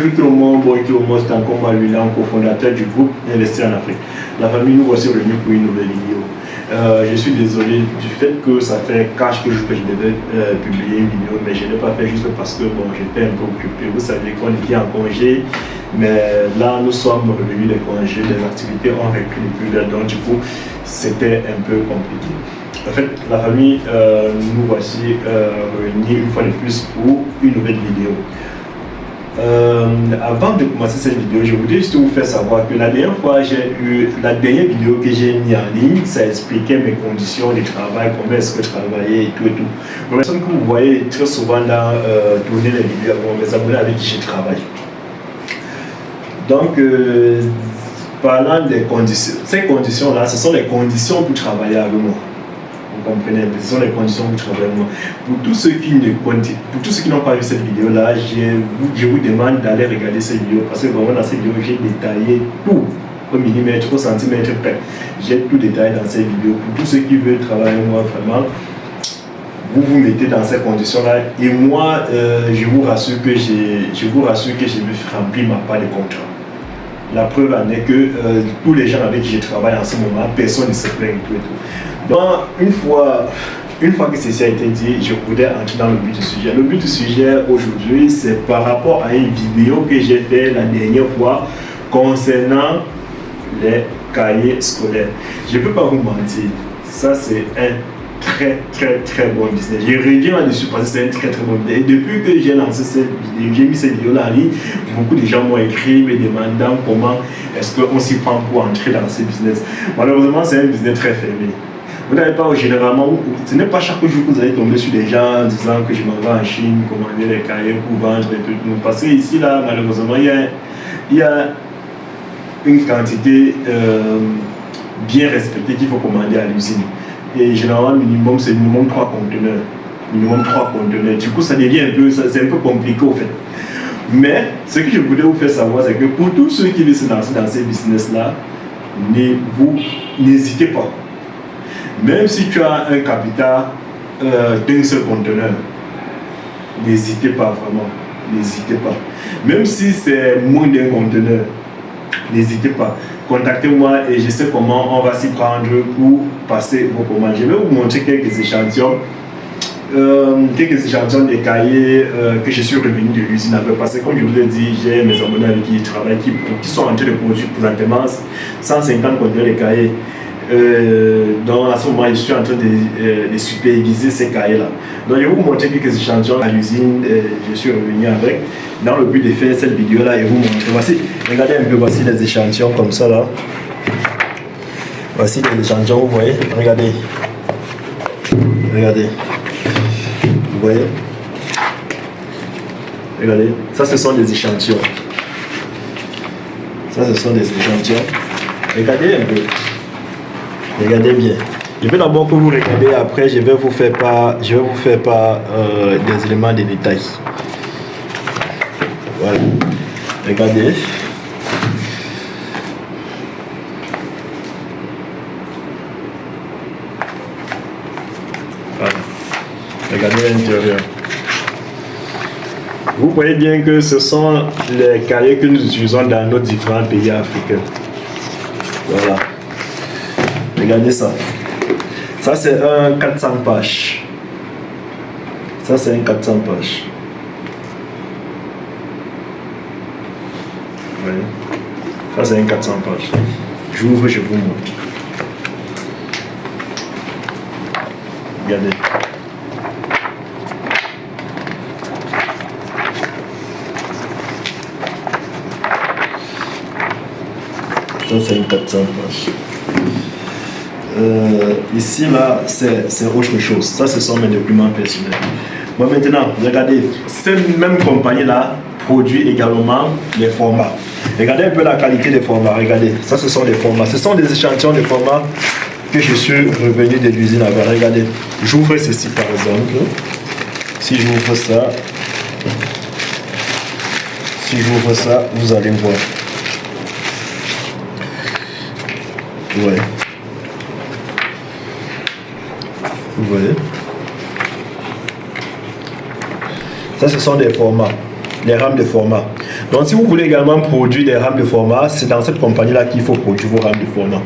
ajoute au monde, bon, qui au moins c'est encore moi, lui, là, cofondateur du groupe Investir en Afrique. La famille, nous voici revenus pour une nouvelle vidéo. Je suis désolé du fait que ça fait 4 jours que je devais publier une vidéo, mais je ne l'ai pas fait juste parce que bon, j'étais un peu occupé. Vous savez qu'on était en congé, mais là nous sommes revenus des congés, les activités ont repris depuis là, donc du coup c'était un peu compliqué. En fait, la famille, nous voici réunis une fois de plus pour une nouvelle vidéo. Avant de commencer cette vidéo, je voudrais juste vous faire savoir que la dernière fois, la dernière vidéo que j'ai mise en ligne, ça expliquait mes conditions de travail, comment est-ce que je travaillais et tout et tout. Les personnes que vous voyez très souvent là tourner les vidéos avant mes abonnés avec qui je travaille. Donc, parlant des conditions, ces conditions-là, ce sont les conditions pour travailler avec moi. Vous comprenez, ce sont les conditions pour travailler avec moi. Pour tous ceux qui n'ont pas vu cette vidéo-là, je vous demande d'aller regarder cette vidéo parce que vraiment dans cette vidéo, j'ai détaillé tout au millimètre, au centimètre près. J'ai tout détaillé dans cette vidéo. Pour tous ceux qui veulent travailler avec moi, vraiment, vous vous mettez dans ces conditions-là et moi, je vous rassure que je vais remplir ma part de contrat. La preuve en est que tous les gens avec qui je travaille en ce moment, personne ne se plaint et tout et tout. Donc, une fois que ceci a été dit, je voudrais entrer dans le but du sujet. Le but du sujet aujourd'hui, c'est par rapport à une vidéo que j'ai faite la dernière fois concernant les cahiers scolaires. Je ne peux pas vous mentir, ça c'est un très bon business. Je reviens là-dessus parce que c'est un très bon business. Et depuis que j'ai lancé cette vidéo, j'ai mis cette vidéo là en ligne, beaucoup de gens m'ont écrit me demandant comment est-ce qu'on s'y prend pour entrer dans ce business. Malheureusement, c'est un business très fermé. Vous n'avez pas généralement, ce n'est pas chaque jour que vous allez tomber sur des gens disant que je m'en vais en Chine, commander les cahiers pour vendre et tout. Parce que ici, là, malheureusement, il y a une quantité bien respectée qu'il faut commander à l'usine. Et généralement, minimum, c'est minimum 3 conteneurs. Minimum 3 conteneurs. Du coup, ça devient c'est un peu compliqué au fait. Mais ce que je voulais vous faire savoir, c'est que pour tous ceux qui veulent se lancer dans ces business-là, n'hésitez pas. Même si tu as un capital d'un seul conteneur, n'hésitez pas vraiment, n'hésitez pas. Même si c'est moins d'un conteneur, n'hésitez pas. Contactez-moi et je sais comment on va s'y prendre pour passer vos commandes. Je vais vous montrer quelques échantillons des cahiers que je suis revenu de l'usine avec. Parce que comme je vous l'ai dit, j'ai mes abonnés avec qui je travaille qui sont en train de produire présentement 150 conteneurs de cahiers. Donc à ce moment, je suis en train de superviser ces cahiers-là. Donc je vais vous montrer quelques échantillons à l'usine, je suis revenu avec, dans le but de faire cette vidéo-là et vous montrer. Voici, regardez un peu, voici les échantillons comme ça là. Voici les échantillons, vous voyez, regardez. Regardez. Vous voyez. Regardez, ça ce sont des échantillons. Ça ce sont des échantillons. Regardez un peu. Regardez bien. Je veux d'abord que vous regardez, après je vais vous faire part des éléments de détail. Voilà. Regardez. Voilà. Regardez l'intérieur. Vous voyez bien que ce sont les cahiers que nous utilisons dans nos différents pays africains. Voilà. Regardez ça. Ça c'est un 400 pages. Ça c'est un 400 pages. Oui. Ça c'est un 400 pages. J'ouvre, je vous montre. Regardez. Ça c'est un 400 pages. Ici là c'est autre chose. Ça ce sont mes documents personnels. Bon maintenant regardez, cette même compagnie là produit également les formats. Regardez un peu la qualité des formats. Regardez, ça ce sont les formats. Ce sont des échantillons de formats que je suis revenu de l'usine avec. Regardez, j'ouvre ceci par exemple. Si j'ouvre ça, vous allez voir. Ouais. Vous voyez. Ça, ce sont des formats. les rames de format. Donc si vous voulez également produire des rames de format, c'est dans cette compagnie-là qu'il faut produire vos rames de format.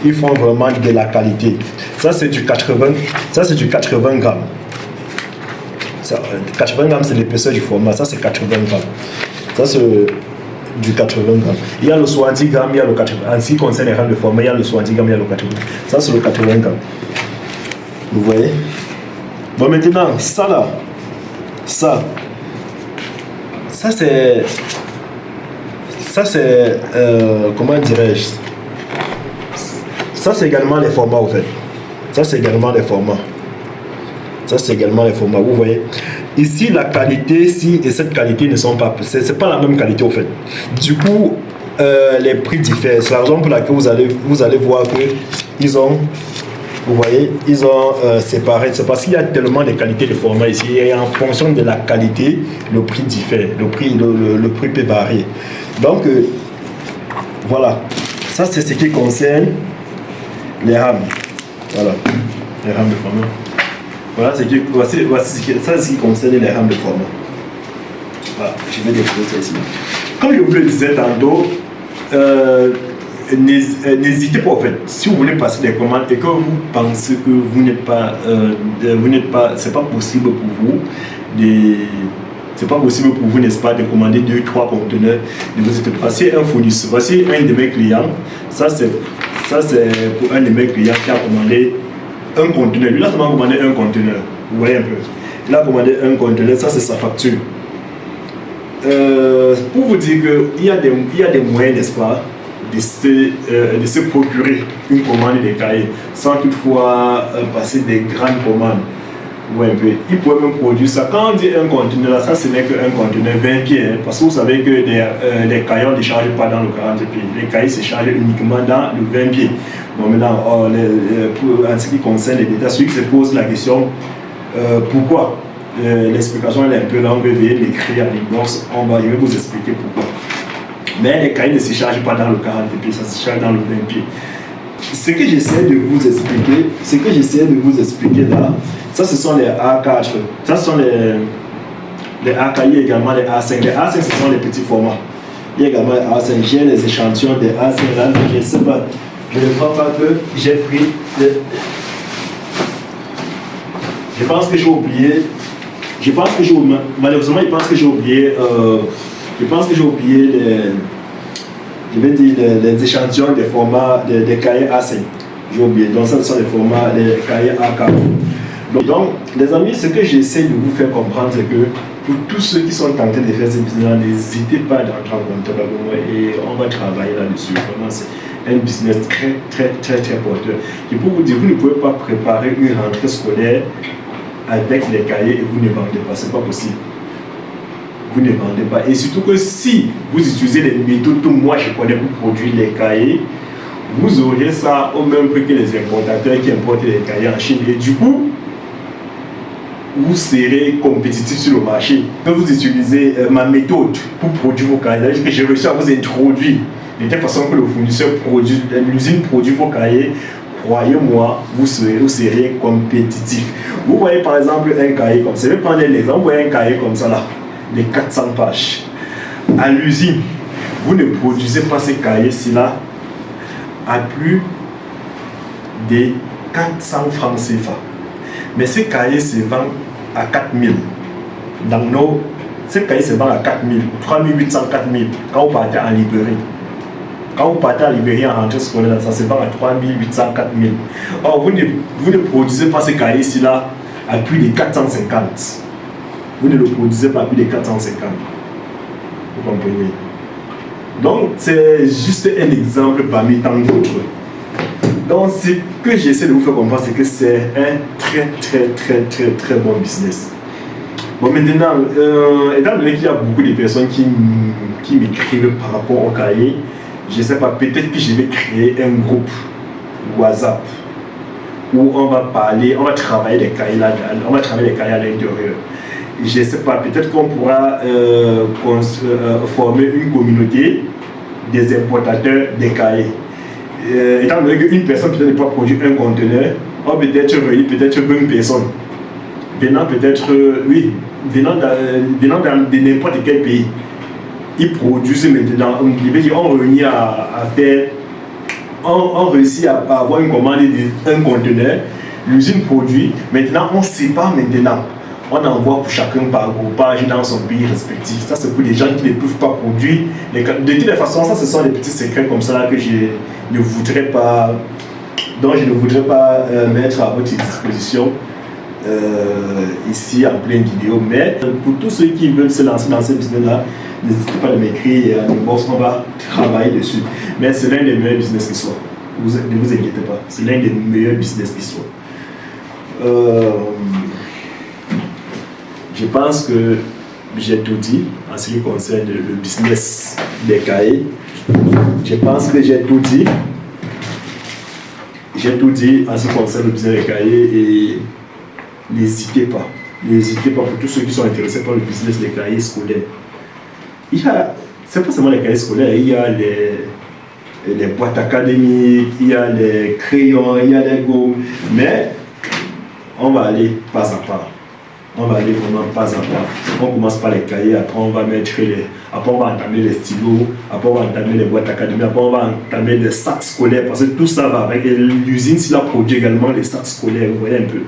Ils font vraiment de la qualité. Ça c'est du 80, ça c'est du 80 grammes. Ça, 80 grammes c'est l'épaisseur du format, ça c'est 80 grammes. Ça c'est du 80 grammes. Il y a le 70 grammes, il y a le 80. En ce qui concerne les rames de format, il y a le 70 grammes, il y a le 80. Ça c'est le 80 grammes. Vous voyez? Bon maintenant, ça là, ça c'est, comment dirais-je, ça c'est également les formats au fait. Ça c'est également les formats. Ça c'est également les formats. Vous voyez. Ici la qualité, si et cette qualité ne sont pas, c'est pas la même qualité au fait. Du coup, les prix diffèrent. C'est la raison pour laquelle vous allez voir que ils ont, vous voyez, ils ont séparé. C'est parce qu'il y a tellement de qualités de format ici et en fonction de la qualité, le prix diffère. Le prix peut varier. Donc voilà. Ça c'est ce qui concerne les rames. Voilà. Les rames de format. Voilà, voici ce qui concerne les rames de format. Voilà, je vais déposer ça ici. Comme je vous le disais tantôt, n'hésitez pas en fait. Si vous voulez passer des commandes et que vous pensez que vous n'êtes pas, c'est pas possible pour vous c'est pas possible pour vous, n'est-ce pas, de commander 2-3 conteneurs. Ne vous inquiétez pas. Voici un fournisseur, voici un de mes clients. Ça c'est pour un de mes clients qui a commandé un conteneur. Lui, il a seulement commandé un conteneur. Vous voyez un peu. Il a commandé un conteneur. Ça, c'est sa facture. Pour vous dire qu'il y a des moyens, n'est-ce pas, de se procurer une commande de cahiers sans toutefois passer des grandes commandes. Vous voyez un peu. Il pourrait même produire ça. Quand on dit un conteneur, là, ça, ce n'est qu'un conteneur 20 pieds. Hein, parce que vous savez que les cahiers, on ne les charge pas dans le 40 pieds. Les cahiers se chargent uniquement dans le 20 pieds. Bon, maintenant, en ce qui concerne les détails, celui qui se pose la question, pourquoi l'explication elle est un peu longue, veuillez l'écrire en inbox, je vais vous expliquer pourquoi. Mais les cahiers ne se chargent pas dans le 40 pieds, ça se charge dans le 20 pieds. Ce que j'essaie de vous expliquer là, ça ce sont les A4, ça ce sont les A cahiers également, les A5. Les A5 ce sont les petits formats. Il y a également les A5, j'ai les échantillons des A5 là, je ne sais pas. Je ne crois pas que j'ai pris. Je pense que j'ai oublié. Malheureusement, je pense que j'ai oublié. Les échantillons des formats des cahiers A5. J'ai oublié. Donc, ça, ce sont les formats des cahiers A4. Donc, les amis, ce que j'essaie de vous faire comprendre, c'est que pour tous ceux qui sont tentés de faire ce business-là, n'hésitez pas à entrer en contact avec moi et on va travailler là-dessus. Vraiment, c'est un business très porteur. Et pour vous dire, vous ne pouvez pas préparer une rentrée scolaire avec les cahiers et vous ne vendez pas. C'est pas possible. Vous ne vendez pas. Et surtout que si vous utilisez les méthodes que moi je connais pour produire les cahiers, vous aurez ça au même prix que les importateurs qui importent les cahiers en Chine. Et du coup, vous serez compétitif sur le marché. Quand vous utilisez ma méthode pour produire vos cahiers, que j'ai réussi à vous introduire de telle façon que le fournisseur produit, l'usine produit vos cahiers, croyez-moi, vous serez compétitif. Vous voyez par exemple un cahier comme ça, je vais prendre un exemple, vous voyez un cahier comme ça là, de 400 pages. À l'usine, vous ne produisez pas ces cahiers-ci là à plus de 400 francs CFA. Mais ces cahiers se vendent à 4000. Ces cahiers se vendent à 4000, 3800, 4000 quand vous partez en librairie. Quand vous partez en librairie en rentrée scolaire, ça se vend à 3800, 4000. Or, vous ne produisez pas ces cahiers-ci là à plus de 450. Vous ne le produisez pas à plus de 450. Vous comprenez? Donc, c'est juste un exemple parmi tant d'autres. Donc, ce que j'essaie de vous faire comprendre, c'est que c'est un très bon business. Bon, maintenant, étant donné qu'il y a beaucoup de personnes qui m'écrivent par rapport au cahier, je ne sais pas, peut-être que je vais créer un groupe WhatsApp où on va travailler les cahiers là, on va travailler les cahiers à l'intérieur. Je ne sais pas, peut-être qu'on pourra former une communauté des importateurs des cahiers. Étant donné qu'une personne peut-être ne peut pas produire un conteneur, on peut peut-être réunir peut-être 20 personnes. venant peut-être, venant de n'importe quel pays. Ils produisent maintenant, on réunit à faire, on réussit à avoir une commande d'un conteneur, l'usine produit, maintenant on sépare maintenant. On envoie pour chacun par groupage dans son pays respectif. Ça, c'est pour les gens qui ne peuvent pas produire. De toutes les façons, ça, ce sont des petits secrets comme ça que je ne voudrais pas, dont je ne voudrais pas mettre à votre disposition ici en pleine vidéo. Mais pour tous ceux qui veulent se lancer dans ce business-là, n'hésitez pas à m'écrire et à m'inbox, on va travailler dessus. Mais c'est l'un des meilleurs business qui soit. Ne vous inquiétez pas, c'est l'un des meilleurs business qui soit. Je pense que j'ai tout dit en ce qui concerne le business des cahiers. Je pense que j'ai tout dit. J'ai tout dit en ce qui concerne le business des cahiers et n'hésitez pas. N'hésitez pas pour tous ceux qui sont intéressés par le business des cahiers scolaires. C'est pas seulement les cahiers scolaires, il y a les boîtes académiques, il y a les crayons, il y a les gommes. Mais on va aller pas à pas. On va aller vraiment pas à pas. On commence par les cahiers, après on va mettre après on va entamer les stylos, après on va entamer les boîtes académiques, après on va entamer les sacs scolaires, parce que tout ça va avec. Et l'usine, s'il a produit également les sacs scolaires, vous voyez un peu.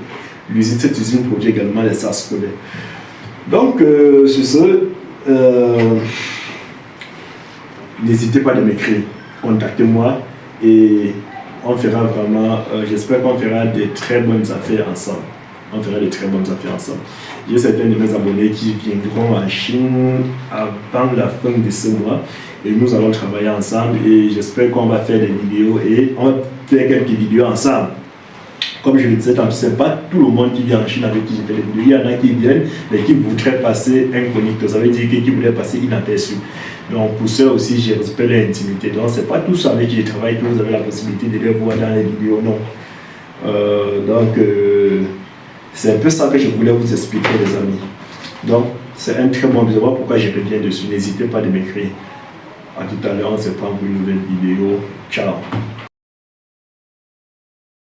Cette usine produit également les sacs scolaires. Donc, sur ce, n'hésitez pas à m'écrire, contactez-moi et on fera vraiment, j'espère qu'on fera de très bonnes affaires ensemble. On fera de très bonnes affaires ensemble. J'ai certains de mes abonnés qui viendront en Chine avant la fin de ce mois et nous allons travailler ensemble et j'espère qu'on va faire des vidéos et on va faire quelques vidéos ensemble. Comme je le disais tantôt, ce n'est pas tout le monde qui vient en Chine avec qui je fais des vidéos. Il y en a qui viennent mais qui voudraient passer incognito. Ça veut dire qui voudraient passer inaperçu. Donc pour ça aussi, j'ai respecté l'intimité. Donc ce n'est pas tous avec qui je travaille que vous avez la possibilité de les voir dans les vidéos, non. C'est un peu ça que je voulais vous expliquer, les amis. Donc, c'est un très bon business. Voilà pourquoi je reviens dessus. N'hésitez pas à m'écrire. À tout à l'heure, on se prend pour une nouvelle vidéo. Ciao.